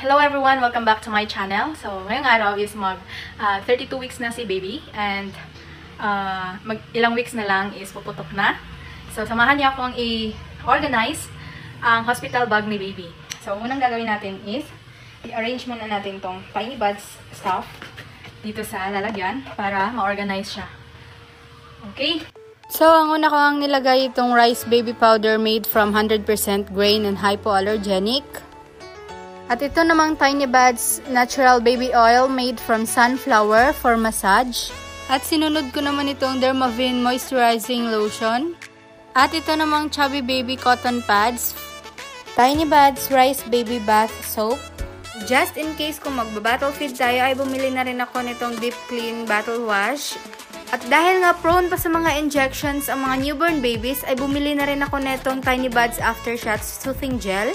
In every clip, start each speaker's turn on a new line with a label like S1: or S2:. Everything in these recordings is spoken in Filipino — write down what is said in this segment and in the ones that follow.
S1: Hello everyone! Welcome back to my channel. So, ngayong araw is 32 weeks na si baby and ilang weeks na lang is puputok na. So, samahan niyo akong i-organize ang hospital bag ni baby. So, unang gagawin natin is i-arrange muna natin tong Tiny Buds stuff dito sa lalagyan para ma-organize siya. Okay?
S2: So, ang una ko ang nilagay itong rice baby powder made from 100% grain and hypoallergenic. At ito namang Tiny Buds natural baby oil made from sunflower for massage. At sinunod ko naman itong Dermaveen moisturizing lotion. At ito namang Chubby Baby cotton pads. Tiny Buds rice baby bath soap. Just in case kung magba-battle feed tayo ay bumili na rin ako nitong Deep Clean Battle Wash. At dahil nga prone pa sa mga injections ang mga newborn babies ay bumili na rin ako nitong Tiny Buds Aftershots Soothing Gel.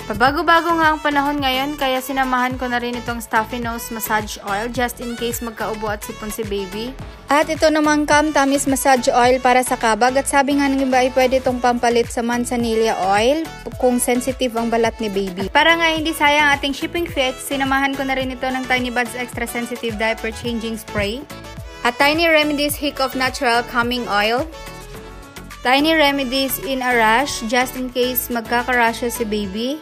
S2: Pabago-bago nga ang panahon ngayon kaya sinamahan ko na rin itong Stuffy Nose Massage Oil just in case magkaubo at sipon si baby. At ito namang Calm Tummy's Massage Oil para sa kabag at sabi nga ng iba ay pwede itong pampalit sa Manzanilla Oil kung sensitive ang balat ni baby. Para nga hindi sayang ating shipping fees, sinamahan ko na rin ito ng Tiny Buds Extra Sensitive Diaper Changing Spray. At Tiny Remedies Hiccup Natural Calming Oil. Tiny Remedies in a Rash just in case magkaka-rashes si baby.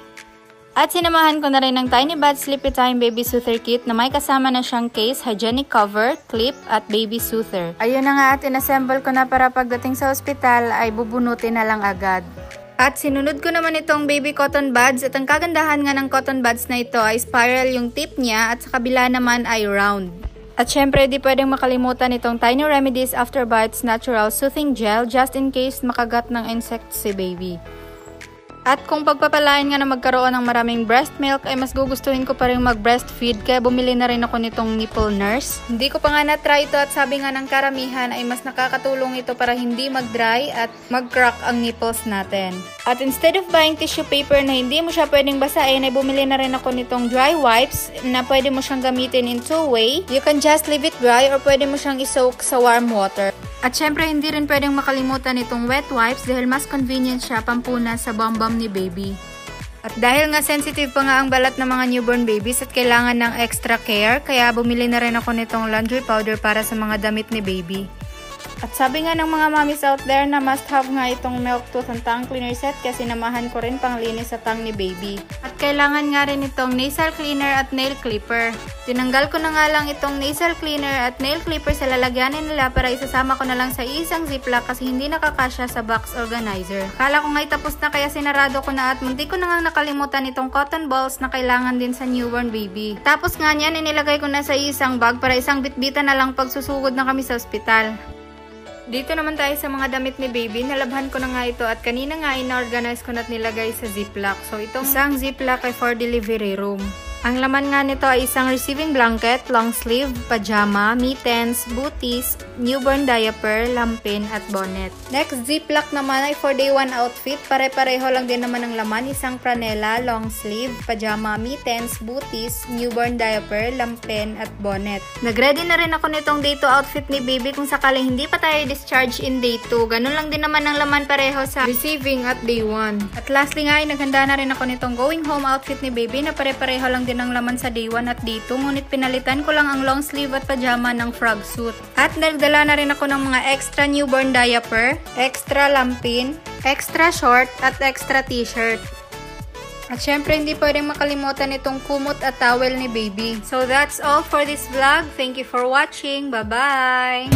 S2: At sinamahan ko na rin ng Tiny Buds Sleepy Time Baby Soother Kit na may kasama na siyang case, hygienic cover, clip, at baby soother. Ayun na nga at inassemble ko na para pagdating sa ospital ay bubunutin na lang agad. At sinunod ko naman itong baby cotton buds at ang kagandahan nga ng cotton buds na ito ay spiral yung tip niya at sa kabila naman ay round. At syempre di pwedeng makalimutan itong Tiny Remedies After Bites Natural Soothing Gel just in case makagat ng insects si baby. At kung pagpapalain nga na magkaroon ng maraming breast milk ay mas gugustuhin ko pa rin mag-breastfeed kaya bumili na rin ako nitong nipple nurse. Hindi ko pa nga na-try ito at sabi nga ng karamihan ay mas nakakatulong ito para hindi mag-dry at mag-crack ang nipples natin. At instead of buying tissue paper na hindi mo siya pwedeng basahin ay bumili na rin ako nitong dry wipes na pwede mo siyang gamitin in two-way. You can just leave it dry or pwede mo siyang isoak sa warm water. At syempre hindi rin pwedeng makalimutan itong wet wipes dahil mas convenient siya pampuna sa bambam ni baby. At dahil nga sensitive pa nga ang balat ng mga newborn babies at kailangan ng extra care, kaya bumili na rin ako nitong laundry powder para sa mga damit ni baby. At sabi nga ng mga mommies out there na must have nga itong milk tooth and tongue cleaner set kasi namahan ko rin panglinis sa tongue ni baby. At kailangan nga rin itong nasal cleaner at nail clipper. Tinanggal ko na nga lang itong nasal cleaner at nail clipper sa lalagyanin nila para isasama ko na lang sa isang ziplock kasi hindi nakakasya sa box organizer. Akala ko nga'y tapos na kaya sinarado ko na at munti ko na nga nakalimutan itong cotton balls na kailangan din sa newborn baby. Tapos nga niyan inilagay ko na sa isang bag para isang bitbitan na lang pag susugod na kami sa ospital. Dito naman tayo sa mga damit ni baby. Nalabhan ko na nga ito at kanina nga in-organize ko na at nilagay sa ziplock. So itong isang ziplock ay for delivery room. Ang laman nga nito ay isang receiving blanket, long sleeve, pajama, mittens, booties, newborn diaper, lampin, at bonnet. Next ziplock naman ay for day 1 outfit. Pare-pareho lang din naman ang laman. Isang franela, long sleeve, pajama, mittens, booties, newborn diaper, lampin, at bonnet. Nag-ready na rin ako nitong day 2 outfit ni baby kung sakaling hindi pa tayo discharge in day 2. Ganun lang din naman ang laman pareho sa receiving at day 1. At lastly nga ay naghanda na rin ako nitong going home outfit ni baby na pare-pareho lang din ng laman sa day 1 at day 2, ngunit pinalitan ko lang ang long sleeve at pajama ng frog suit. At nagdala na rin ako ng mga extra newborn diaper, extra lampin, extra short, at extra t-shirt. At syempre hindi pwedeng makalimutan itong kumot at towel ni baby. So that's all for this vlog. Thank you for watching. Bye-bye!